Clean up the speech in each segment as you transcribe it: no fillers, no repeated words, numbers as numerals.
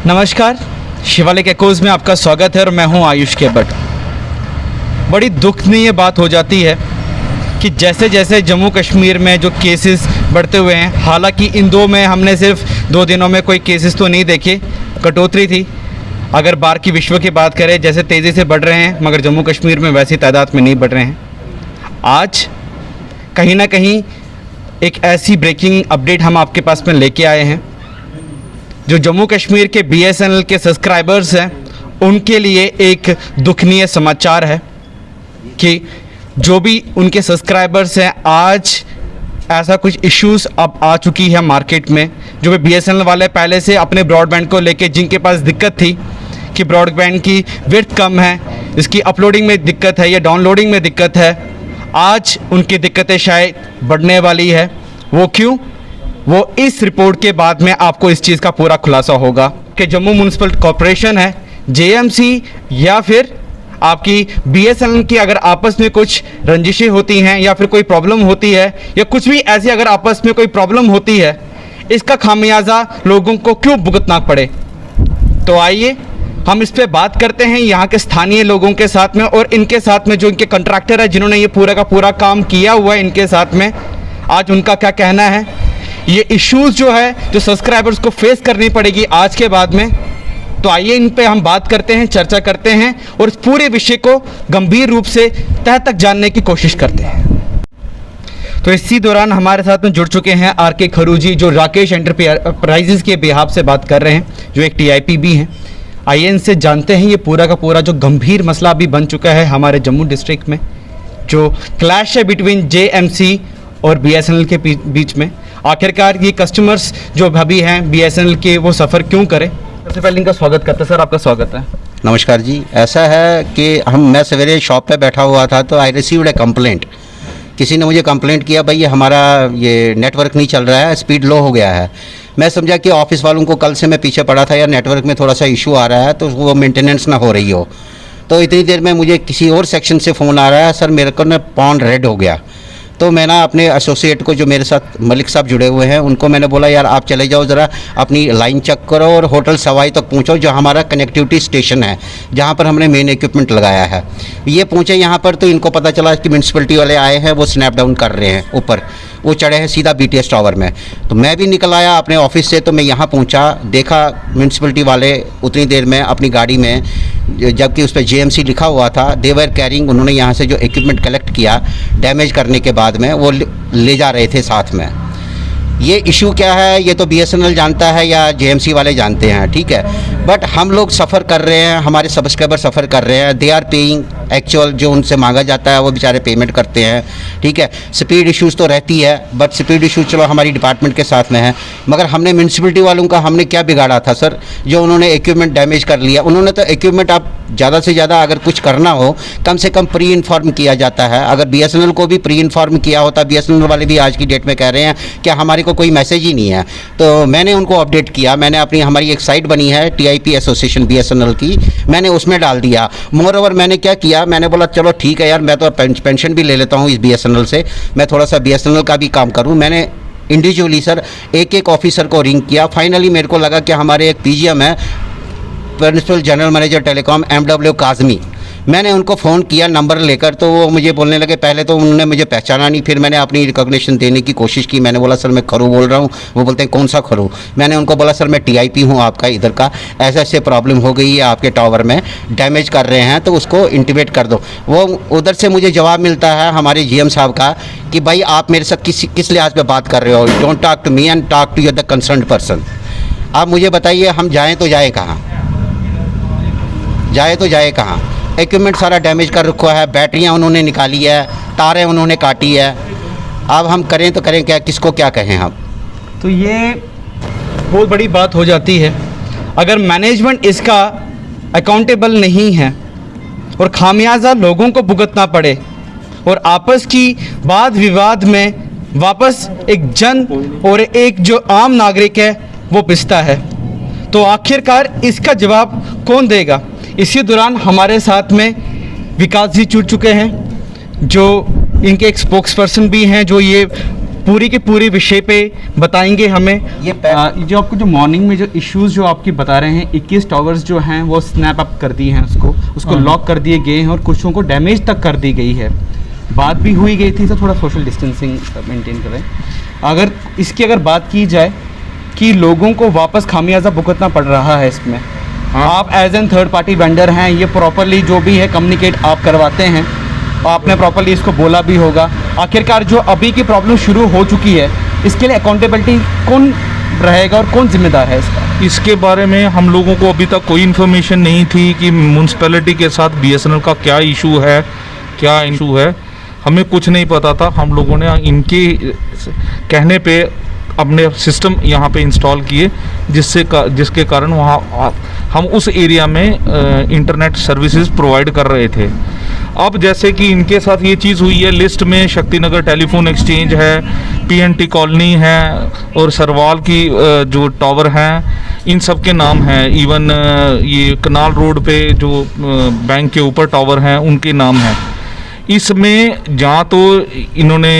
नमस्कार, शिवालिक एकोज में आपका स्वागत है और मैं हूं आयुष के भट्ट। बड़ी दुखनीय बात हो जाती है कि जैसे जैसे जम्मू कश्मीर में जो केसेस बढ़ते हुए हैं, हालांकि इन दो में हमने सिर्फ 2 दिनों में कोई केसेस तो नहीं देखे, कटौती थी। अगर बाहर की विश्व की बात करें, जैसे तेज़ी से बढ़ रहे हैं, मगर जम्मू कश्मीर में वैसी तादाद में नहीं बढ़ रहे हैं। आज कहीं ना कहीं एक ऐसी ब्रेकिंग अपडेट हम आपके पास में लेके आए हैं जो जम्मू कश्मीर के BSNL के सब्सक्राइबर्स हैं उनके लिए एक दुखनीय समाचार है कि जो भी उनके सब्सक्राइबर्स हैं, आज ऐसा कुछ इश्यूज़ अब आ चुकी है मार्केट में। जो भी BSNL वाले पहले से अपने ब्रॉडबैंड को लेके जिनके पास दिक्कत थी कि ब्रॉडबैंड की विड्थ कम है, इसकी अपलोडिंग में दिक्कत है या डाउनलोडिंग में दिक्कत है, आज उनकी दिक्कतें शायद बढ़ने वाली है। वो क्यों? वो इस रिपोर्ट के बाद में आपको इस चीज़ का पूरा खुलासा होगा कि जम्मू म्यूनसिपल कॉरपोरेशन है, JMC या फिर आपकी BSNL की अगर आपस में कुछ रंजिशें होती हैं या फिर कोई प्रॉब्लम होती है या कुछ भी ऐसी अगर आपस में कोई प्रॉब्लम होती है, इसका खामियाजा लोगों को क्यों भुगतना पड़े। तो आइए हम इस पे बात करते हैं यहाँ के स्थानीय लोगों के साथ में और इनके साथ में जो इनके कॉन्ट्रैक्टर है जिन्होंने ये पूरा का पूरा काम किया हुआ है, इनके साथ में आज उनका क्या कहना है। ये इश्यूज़ जो है जो सब्सक्राइबर्स को फेस करनी पड़ेगी आज के बाद में, तो आइए इन पे हम बात करते हैं, चर्चा करते हैं और इस पूरे विषय को गंभीर रूप से तह तक जानने की कोशिश करते हैं। तो इसी दौरान हमारे साथ में जुड़ चुके हैं RK खरू जी, जो राकेश एंटरप्राइजेज के बिहाफ से बात कर रहे हैं, जो एक TIP भी हैं। आइए इनसे जानते हैं ये पूरा का पूरा जो गंभीर मसला अभी बन चुका है हमारे जम्मू डिस्ट्रिक्ट में, जो क्लैश है बिटवीन JMC और BSNL के बीच में। आखिरकार ये कस्टमर्स जो अभी हैं BSNL के, वो सफ़र क्यों करें। सबसे पहले इनका स्वागत करते हैं। सर, आपका स्वागत है। नमस्कार जी। ऐसा है कि मैं सवेरे शॉप पे बैठा हुआ था तो आई रिसीव्ड ए कंप्लेंट। किसी ने मुझे कंप्लेंट किया, भाई हमारा ये नेटवर्क नहीं चल रहा है, स्पीड लो हो गया है। मैं समझा कि ऑफिस वालों को कल से मैं पीछे पड़ा था यार, नेटवर्क में थोड़ा सा इशू आ रहा है तो वो मेंटेनेंस ना हो रही हो। तो इतनी देर में मुझे किसी और सेक्शन से फ़ोन आ रहा है, सर मेरे को ना पॉन्ड रेड हो गया। तो मैं ना अपने एसोसिएट को, जो मेरे साथ मलिक साहब जुड़े हुए हैं, उनको मैंने बोला यार आप चले जाओ ज़रा अपनी लाइन चेक करो और होटल सवाई तक पहुंचो, जो हमारा कनेक्टिविटी स्टेशन है जहां पर हमने मेन इक्विपमेंट लगाया है। ये पहुंचे यहाँ पर तो इनको पता चला कि म्यूनसिपलिटी वाले आए हैं, वो स्नैप डाउन कर रहे हैं ऊपर, वो चढ़े हैं सीधा BTS टावर में। तो मैं भी निकल आया अपने ऑफिस से, तो मैं यहाँ पहुँचा, देखा म्यूनसिपलिटी वाले उतनी देर में अपनी गाड़ी में, जबकि उस पर JMC लिखा हुआ था, दे वर कैरिंग, उन्होंने यहाँ से जो इक्विपमेंट कलेक्ट किया डैमेज करने के बाद में वो ले जा रहे थे साथ में। ये इशू क्या है ये तो BSNL जानता है या JMC वाले जानते हैं, ठीक है, बट हम लोग सफ़र कर रहे हैं, हमारे सब्सक्राइबर सफ़र कर रहे हैं। दे आर पेइंग एक्चुअल, जो उनसे मांगा जाता है वो बेचारे पेमेंट करते हैं, ठीक है। स्पीड इश्यूज़ तो रहती है, बट स्पीड इश्यूज़ चलो हमारी डिपार्टमेंट के साथ में है, मगर हमने म्यूनसिपलिटी वालों का हमने क्या बिगाड़ा था सर, जो उन्होंने इक्विपमेंट डैमेज कर लिया। उन्होंने तो इक्विपमेंट, आप ज़्यादा से ज़्यादा अगर कुछ करना हो कम से कम प्री इन्फॉर्म किया जाता है। अगर BSNL को भी प्री इन्फॉर्म किया होता, BSNL वाले भी आज की डेट में कह रहे हैं कि हमारे को कोई मैसेज ही नहीं है। तो मैंने उनको अपडेट किया, मैंने अपनी, हमारी एक साइट बनी है TIP एसोसिएशन BSNL की, मैंने उसमें डाल दिया। मोर ओवर मैंने क्या किया, मैंने बोला चलो ठीक है यार, मैं तो पेंशन भी ले लेता हूँ इस BSNL से, मैं थोड़ा सा BSNL का भी काम करूँ। मैंने इंडिविजुअली सर एक ऑफिसर को रिंग किया। फाइनली मेरे को लगा कि हमारे एक PGM है, principal general manager telecom, MW Kazmi, मैंने उनको फ़ोन किया नंबर लेकर, तो वो मुझे बोलने लगे, पहले तो उन्होंने मुझे पहचाना नहीं, फिर मैंने अपनी रिकॉग्निशन देने की कोशिश की। मैंने बोला सर मैं खरू बोल रहा हूँ। वो बोलते हैं कौन सा खरू। मैंने उनको बोला सर मैं TIP हूँ आपका इधर का, ऐसे ऐसे प्रॉब्लम हो गई है, आपके टावर में डैमेज कर रहे हैं तो उसको इंटीमेट कर दो। वो उधर से मुझे जवाब मिलता है हमारे GM साहब का कि भाई आप मेरे साथ किस लिहाज पर बात कर रहे हो, don't talk to me and talk to the concern person. आप मुझे बताइए हम जाएँ तो जाए कहाँ, जाए तो जाए कहाँ। इक्विपमेंट सारा डैमेज कर रखा है, बैटरियां उन्होंने निकाली है, तारें उन्होंने काटी है, अब हम करें तो करें क्या, किसको क्या कहें हम। तो ये बहुत बड़ी बात हो जाती है अगर मैनेजमेंट इसका अकाउंटेबल नहीं है और खामियाजा लोगों को भुगतना पड़े और आपस की वाद विवाद में वापस एक जन और एक जो आम नागरिक है वो पिसता है, तो आखिरकार इसका जवाब कौन देगा। इसी दौरान हमारे साथ में विकास जी जुड़ चुके हैं, जो इनके एक स्पोक्स पर्सन भी हैं, जो ये पूरी के पूरी विषय पे बताएंगे हमें। ये जो आपको जो मॉर्निंग में जो इश्यूज जो आपकी बता रहे हैं, 21 टावर्स जो हैं वो स्नैप अप कर दिए हैं, उसको लॉक कर दिए गए हैं और कुछों को डैमेज तक कर दी गई है। बात भी हुई गई थी, तो थोड़ा सोशल डिस्टेंसिंग मेंटेन करें। अगर इसकी अगर बात की जाए कि लोगों को वापस खामियाजा भुगतना पड़ रहा है इसमें, आप as an third party vendor हैं, ये प्रॉपरली जो भी है कम्युनिकेट आप करवाते हैं, आपने प्रॉपरली इसको बोला भी होगा। आखिरकार जो अभी की प्रॉब्लम शुरू हो चुकी है, इसके लिए अकाउंटेबिलिटी कौन रहेगा और कौन जिम्मेदार है इसका? इसके बारे में हम लोगों को अभी तक कोई इन्फॉर्मेशन नहीं थी कि म्यूनसिपैलिटी के साथ बीएसएनएल का क्या इशू है, हमें कुछ नहीं पता था। हम लोगों ने इनके कहने पे अपने सिस्टम यहाँ पे इंस्टॉल किए, जिसके कारण वहाँ हम उस एरिया में इंटरनेट सर्विसेज प्रोवाइड कर रहे थे। अब जैसे कि इनके साथ ये चीज़ हुई है, लिस्ट में शक्तिनगर टेलीफोन एक्सचेंज है, पीएनटी कॉलोनी है और सरवाल की जो टावर हैं, इन सब के नाम हैं। इवन ये कनाल रोड पे जो बैंक के ऊपर टावर हैं, उनके नाम हैं। इसमें जहाँ तो इन्होंने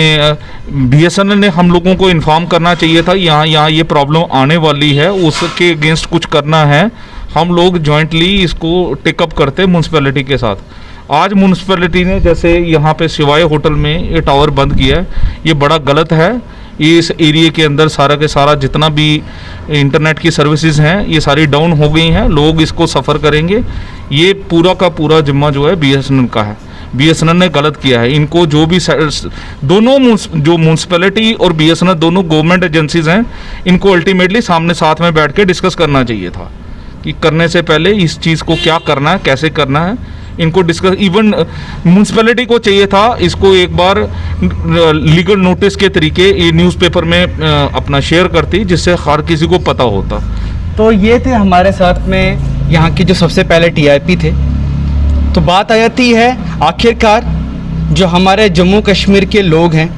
बीएसएनएल ने हम लोगों को इन्फॉर्म करना चाहिए था, यहाँ ये प्रॉब्लम आने वाली है, उसके अगेंस्ट कुछ करना है। हम लोग जॉइंटली इसको टेकअप करते म्यूनसिपैलिटी के साथ। आज म्यूनसिपैलिटी ने जैसे यहाँ पे शिवाय होटल में ये टावर बंद किया है, ये बड़ा गलत है। ये इस एरिया के अंदर सारा के सारा जितना भी इंटरनेट की सर्विसेज हैं, ये सारी डाउन हो गई हैं, लोग इसको सफ़र करेंगे। ये पूरा का पूरा जिम्मा जो है बीएसएनएल का है। बीएसएनएल ने गलत किया है। इनको जो भी दोनों जो म्यूनसिपैलिटी और बीएसएनएल दोनों गवर्नमेंट एजेंसीज हैं, इनको अल्टीमेटली सामने साथ में बैठ के डिस्कस करना चाहिए था कि करने से पहले इस चीज़ को क्या करना है, कैसे करना है, इनको डिस्कस। इवन म्यूनसिपैलिटी को चाहिए था इसको एक बार लीगल नोटिस के तरीके ये न्यूज़पेपर में अपना शेयर करती, जिससे हर किसी को पता होता। तो ये थे हमारे साथ में यहाँ के जो सबसे पहले टीआईपी थे। तो बात आ जाती है आखिरकार जो हमारे जम्मू कश्मीर के लोग हैं,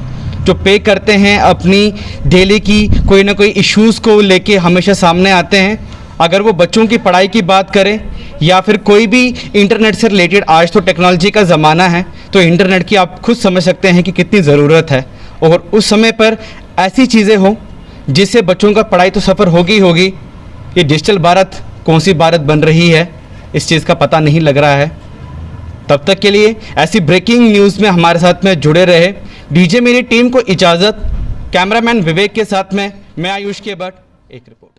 जो पे करते हैं अपनी डेली की कोई ना कोई इश्यूज़ को लेके हमेशा सामने आते हैं। अगर वो बच्चों की पढ़ाई की बात करें या फिर कोई भी इंटरनेट से रिलेटेड, आज तो टेक्नोलॉजी का ज़माना है, तो इंटरनेट की आप खुद समझ सकते हैं कि कितनी ज़रूरत है। और उस समय पर ऐसी चीज़ें हों जिससे बच्चों का पढ़ाई तो सफ़र होगी। ये डिजिटल भारत कौन सी भारत बन रही है, इस चीज़ का पता नहीं लग रहा है। तब तक के लिए ऐसी ब्रेकिंग न्यूज़ में हमारे साथ में जुड़े रहे। दीजिए मेरी टीम को इजाज़त। कैमरामैन विवेक के साथ में मैं आयुष के भट्ट, एक रिपोर्ट।